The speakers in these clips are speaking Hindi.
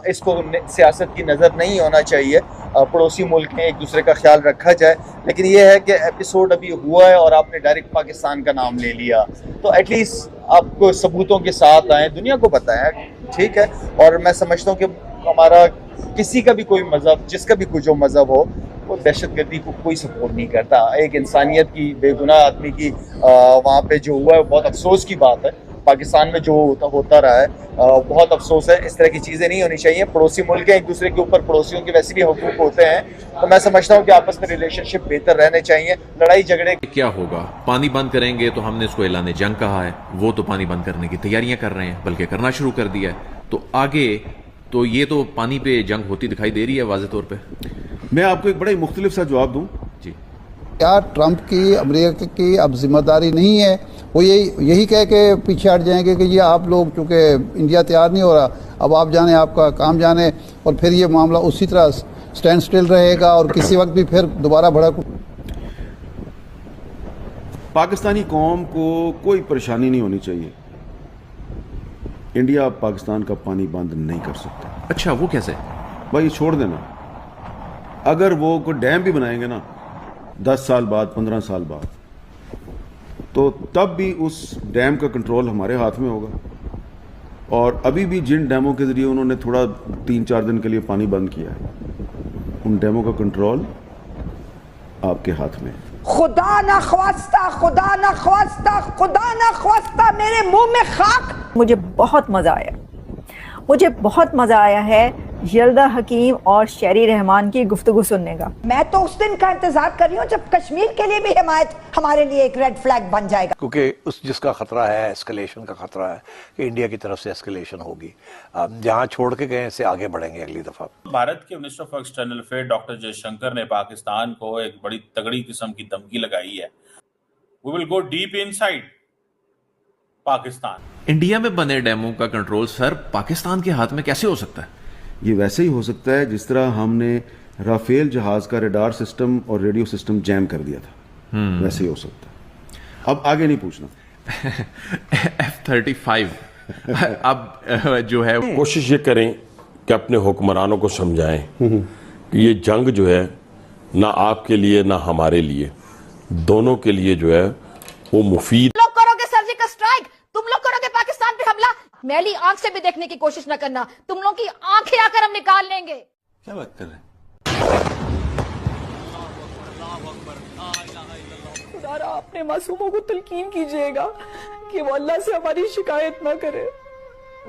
इसको सियासत की नज़र नहीं होना चाहिए। पड़ोसी मुल्क में एक दूसरे का ख्याल रखा जाए, लेकिन ये है कि एपिसोड अभी हुआ है और आपने डायरेक्ट पाकिस्तान का नाम ले लिया, तो एटलीस्ट आपको सबूतों के साथ आए, दुनिया को बताएं, ठीक है। और मैं समझता हूँ कि हमारा किसी का भी कोई मज़हब, जिसका भी कोई जो मज़हब हो, वो दहशतगर्दी को कोई सपोर्ट नहीं करता। एक इंसानियत की, बेगुनाह आदमी की वहाँ पे जो हुआ है, बहुत अफसोस की बात है। पाकिस्तान में जो होता रहा है, बहुत अफसोस है। इस तरह की चीज़ें नहीं होनी चाहिए। पड़ोसी मुल्क हैं, एक दूसरे के ऊपर पड़ोसियों के वैसे भी हकूक होते हैं, तो मैं समझता हूँ कि आपस में रिलेशनशिप बेहतर रहने चाहिए। लड़ाई झगड़े क्या होगा, पानी बंद करेंगे तो हमने इसको ऐलान जंग कहा है, वो तो पानी बंद करने की तैयारियां कर रहे हैं, बल्कि करना शुरू कर दिया है। तो आगे तो ये तो पानी पे जंग होती दिखाई दे रही है वाज़े तौर पे। मैं आपको एक बड़ा ही मुख्तलिफ सा जवाब दूं। जी, क्या ट्रंप की, अमेरिका की अब जिम्मेदारी नहीं है? वो यही कह के पीछे हट जाएंगे कि ये आप लोग, चूँकि इंडिया तैयार नहीं हो रहा, अब आप जाने, आपका काम जाने, और फिर ये मामला उसी तरह स्टैंड स्टिल रहेगा और किसी वक्त भी फिर दोबारा भड़क। पाकिस्तानी कौम को कोई परेशानी नहीं होनी चाहिए। इंडिया पाकिस्तान का पानी बंद नहीं कर सकता। अच्छा, वो कैसे? भाई छोड़ देना। अगर वो कोई डैम भी बनाएंगे ना 10 साल बाद, 15 साल बाद, तो तब भी उस डैम का कंट्रोल हमारे हाथ में होगा। और अभी भी जिन डैमों के ज़रिए उन्होंने थोड़ा 3-4 दिन के लिए पानी बंद किया है, उन डैमों का कंट्रोल आपके हाथ में है। खुदा ना ख्वास्ता, खुदा ना ख्वास्ता, खुदा ना ख्वास्ता, मेरे मुंह में खाक। मुझे बहुत मज़ा आया, मुझे बहुत मज़ा आया है यल्दा हकीम और शेरी रहमान की गुफ्तगू सुनने का। मैं तो उस दिन का इंतजार कर रही हूँ जब कश्मीर के लिए भी हिमायत हमारे लिए एक रेड फ्लैग बन जाएगा, क्योंकि उस जिसका खतरा है, एस्केलेशन का खतरा है कि इंडिया की तरफ से एस्केलेशन होगी। जहां छोड़ के गए से आगे बढ़ेंगे अगली दफा। भारत के minister of external affair doctor Jaishankar ने पाकिस्तान को एक बड़ी तगड़ी किस्म की धमकी लगाई है। We will go deep inside Pakistan. India में बने डैमों का कंट्रोल सर पाकिस्तान के हाथ में कैसे हो सकता है? ये वैसे ही हो सकता है जिस तरह हमने राफेल जहाज का रडार सिस्टम और रेडियो सिस्टम जैम कर दिया था, वैसे ही हो सकता है। अब आगे नहीं पूछना। F-35 अब जो है, कोशिश ये करें कि अपने हुक्मरानों को समझाएं कि ये जंग जो है ना आपके लिए ना हमारे लिए, दोनों के लिए जो है वो मुफीद। तुम लोग करोगे सर्जिकल स्ट्राइक, तुम लोग करोगे पाकिस्तान पे हमला, मैली आंख से भी देखने की कोशिश न करना, तुम लोग की आंखें आकर हम निकाल लेंगे। क्या बात कर रहे हैं? खुदा अपने मासूमों को तलकीन कीजिएगा कि वो अल्लाह से हमारी शिकायत ना करे,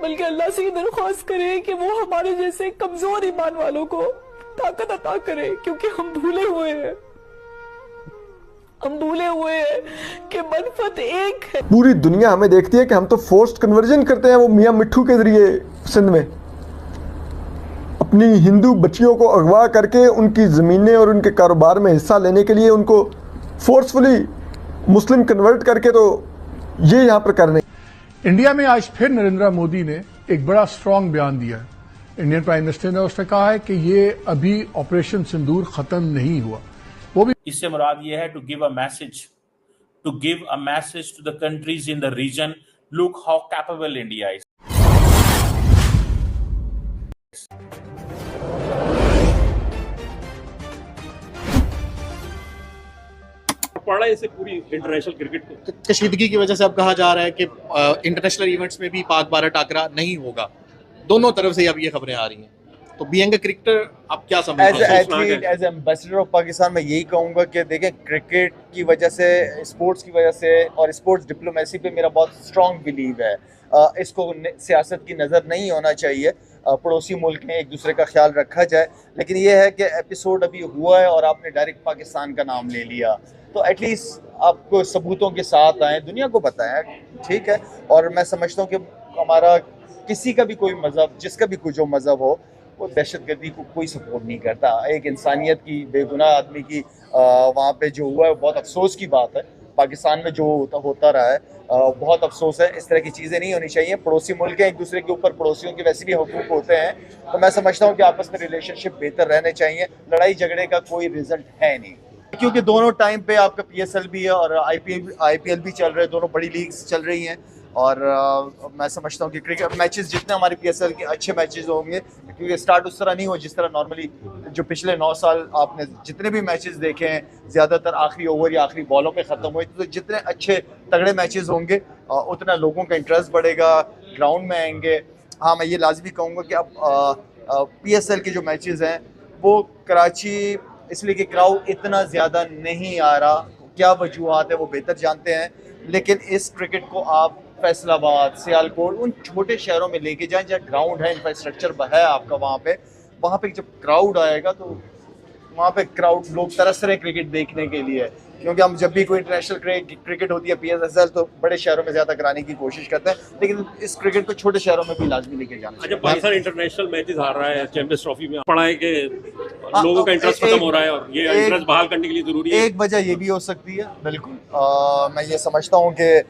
बल्कि अल्लाह से ये दरख्वास्त करे कि वो हमारे जैसे कमजोर ईमान वालों को ताकत अता करे, क्योंकि हम भूले हुए हैं कि मनफत एक है। पूरी दुनिया हमें देखती है कि हम तो फोर्स्ड कन्वर्जन करते हैं, वो मियां मिट्ठू के जरिए सिंध में अपनी हिंदू बच्चियों को अगवा करके उनकी ज़मीनें और उनके कारोबार में हिस्सा लेने के लिए उनको फोर्सफुली मुस्लिम कन्वर्ट करके, तो ये यहाँ पर करने। इंडिया में आज फिर नरेंद्र मोदी ने एक बड़ा स्ट्रांग बयान दिया है। इंडियन प्राइम मिनिस्टर ने उसने कहा है कि ये अभी ऑपरेशन सिंदूर खत्म नहीं हुआ। वो भी इससे मुराद ये है to give a message to the countries in the region, look how capable India is. पड़ा इसे पूरी इंटरनेशनल क्रिकेट कशीदगी की वजह से अब कहा जा रहा है कि इंटरनेशनल इवेंट्स में भी पाक भारत टाकरा नहीं होगा। दोनों तरफ से अब ये खबरें आ रही हैं, तो बीइंग अ क्रिकेटर आप क्या समझते हैं? एज एम्बेसडर ऑफ पाकिस्तान मैं यही कहूँगा कि देखें, क्रिकेट की वजह से, स्पोर्ट्स की वजह से और स्पोर्ट्स डिप्लोमेसी पे मेरा बहुत स्ट्रॉन्ग बिलीव है। इसको सियासत की नज़र नहीं होना चाहिए। पड़ोसी मुल्क में एक दूसरे का ख्याल रखा जाए, लेकिन ये है कि एपिसोड अभी हुआ है और आपने डायरेक्ट पाकिस्तान का नाम ले लिया, तो एटलीस्ट आपको सबूतों के साथ आए, दुनिया को बताएं, ठीक है। और मैं समझता हूँ कि हमारा किसी का भी कोई मज़हब, जिसका भी कोई जो मज़हब हो, वो दहशतगर्दी को कोई सपोर्ट नहीं करता। एक इंसानियत की, बेगुनाह आदमी की वहाँ पे जो हुआ है, बहुत अफसोस की बात है। पाकिस्तान में जो होता रहा है, बहुत अफसोस है। इस तरह की चीज़ें नहीं होनी चाहिए। पड़ोसी मुल्क हैं, एक दूसरे के ऊपर पड़ोसियों के वैसे भी हकूक होते हैं, तो मैं समझता हूँ कि आपस में रिलेशनशिप बेहतर रहने चाहिए। लड़ाई झगड़े का कोई रिजल्ट है नहीं, क्योंकि दोनों टाइम पे आपका PSL भी है और IPL भी चल रहे हैं, दोनों बड़ी लीग्स चल रही हैं। और मैं समझता हूँ कि क्रिकेट मैचेस जितने हमारे PSL के अच्छे मैचेस होंगे, क्योंकि स्टार्ट उस तरह नहीं हो जिस तरह नॉर्मली जो पिछले 9 साल आपने जितने भी मैचेस देखे हैं ज़्यादातर आखिरी ओवर या आखिरी बॉलों पे ख़त्म हुए, तो जितने अच्छे तगड़े मैचेस होंगे उतना लोगों का इंटरेस्ट बढ़ेगा, ग्राउंड में आएंगे। हाँ, मैं ये लाजमी कहूँगा कि अब PSL के जो मैचेस हैं वो कराची इसलिए कि क्राउड इतना ज़्यादा नहीं आ रहा, क्या वजूहत है वो बेहतर जानते हैं, लेकिन इस क्रिकेट को आप फैसलाबाद, सियालकोट, उन छोटे शहरों में लेके जाएं जहाँ ग्राउंड है, इंफ्रास्ट्रक्चर है आपका, वहाँ पे जब क्राउड आएगा तो वहाँ पे क्राउड लोग तरस रहे क्रिकेट देखने के लिए, क्योंकि हम जब भी कोई इंटरनेशनल क्रिकेट होती है PSL तो बड़े शहरों में ज़्यादा कराने की कोशिश करते हैं, लेकिन इस क्रिकेट को छोटे शहरों में भी लाजमी लेके जाना चाहिए। अच्छा, पाकिस्तान इंटरनेशनल मैचेस हार रहा है चैंपियंस ट्रॉफी में, पड़ा है कि लोगों का इंटरेस्ट खत्म हो रहा है और ये इंटरेस्ट बहाल करने के लिए जरूरी है। एक वजह ये भी हो सकती है, बिल्कुल। मैं ये समझता हूँ कि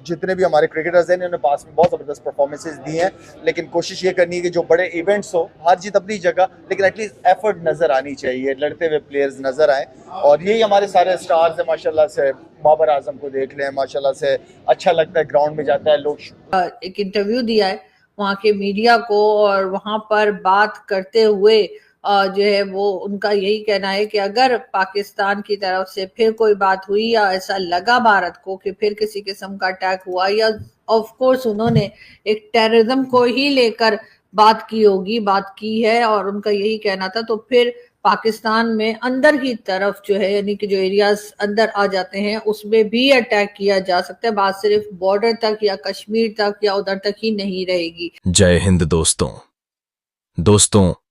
जितने भी हमारे क्रिकेटर्स हैं इन्होंने पास में बहुत ज़बरदस्त परफॉर्मेंसेस दी हैं, लेकिन कोशिश ये करनी है कि जो बड़े इवेंट्स हो, हार जीत अपनी जगह, लेकिन एटलीस्ट एफर्ट नज़र आनी चाहिए, लड़ते हुए प्लेयर्स नज़र आएँ। और यही हमारे सारे स्टार्स हैं माशाल्लाह से। बाबर आजम को देख लें, माशाल्लाह से अच्छा लगता है, ग्राउंड में जाता है लोग। एक इंटरव्यू दिया है वहाँ के मीडिया को, और वहाँ पर बात करते हुए जो है वो उनका यही कहना है कि अगर पाकिस्तान की तरफ से फिर कोई बात हुई या ऐसा लगा भारत को कि फिर किसी किस्म का अटैक हुआ, या ऑफ कोर्स उन्होंने एक टेररिज्म को ही लेकर बात की है, और उनका यही कहना था, तो फिर पाकिस्तान में अंदर की तरफ जो है, यानी कि जो एरियाज अंदर आ जाते हैं उसमें भी अटैक किया जा सकता है। बात सिर्फ बॉर्डर तक या कश्मीर तक या उधर तक ही नहीं रहेगी। जय हिंद दोस्तों।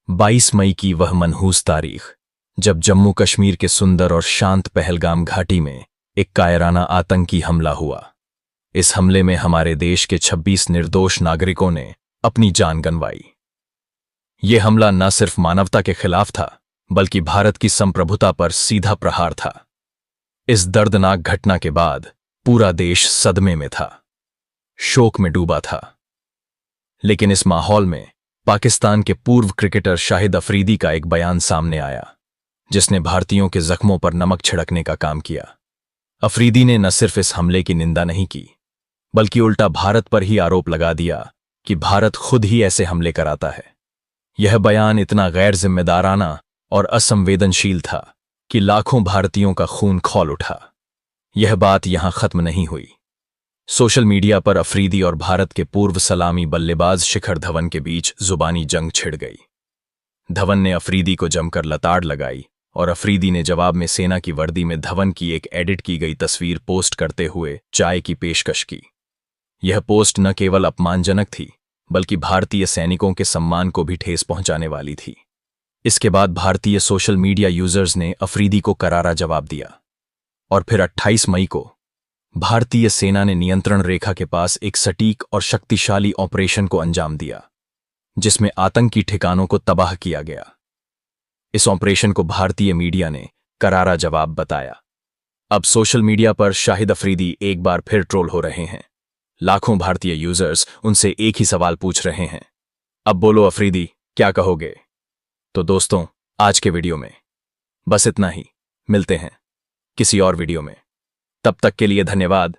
22 मई की वह मनहूस तारीख जब जम्मू कश्मीर के सुंदर और शांत पहलगाम घाटी में एक कायराना आतंकी हमला हुआ। इस हमले में हमारे देश के 26 निर्दोष नागरिकों ने अपनी जान गंवाई। यह हमला न सिर्फ मानवता के खिलाफ था, बल्कि भारत की संप्रभुता पर सीधा प्रहार था। इस दर्दनाक घटना के बाद पूरा देश सदमे में था, शोक में डूबा था। लेकिन इस माहौल में पाकिस्तान के पूर्व क्रिकेटर शाहिद अफरीदी का एक बयान सामने आया, जिसने भारतीयों के जख्मों पर नमक छिड़कने का काम किया। अफरीदी ने न सिर्फ इस हमले की निंदा नहीं की, बल्कि उल्टा भारत पर ही आरोप लगा दिया कि भारत खुद ही ऐसे हमले कराता है। यह बयान इतना गैर जिम्मेदाराना और असंवेदनशील था कि लाखों भारतीयों का खून खौल उठा। यह बात यहां खत्म नहीं हुई। सोशल मीडिया पर अफरीदी और भारत के पूर्व सलामी बल्लेबाज शिखर धवन के बीच जुबानी जंग छिड़ गई। धवन ने अफरीदी को जमकर लताड़ लगाई और अफरीदी ने जवाब में सेना की वर्दी में धवन की एक एडिट की गई तस्वीर पोस्ट करते हुए चाय की पेशकश की। यह पोस्ट न केवल अपमानजनक थी, बल्कि भारतीय सैनिकों के सम्मान को भी ठेस पहुंचाने वाली थी। इसके बाद भारतीय सोशल मीडिया यूजर्स ने अफरीदी को करारा जवाब दिया, और फिर 28 मई को भारतीय सेना ने नियंत्रण रेखा के पास एक सटीक और शक्तिशाली ऑपरेशन को अंजाम दिया, जिसमें आतंकी ठिकानों को तबाह किया गया। इस ऑपरेशन को भारतीय मीडिया ने करारा जवाब बताया। अब सोशल मीडिया पर शाहिद अफरीदी एक बार फिर ट्रोल हो रहे हैं। लाखों भारतीय यूजर्स उनसे एक ही सवाल पूछ रहे हैं, अब बोलो अफरीदी, क्या कहोगे? तो दोस्तों, आज के वीडियो में बस इतना ही। मिलते हैं किसी और वीडियो में। तब तक के लिए धन्यवाद।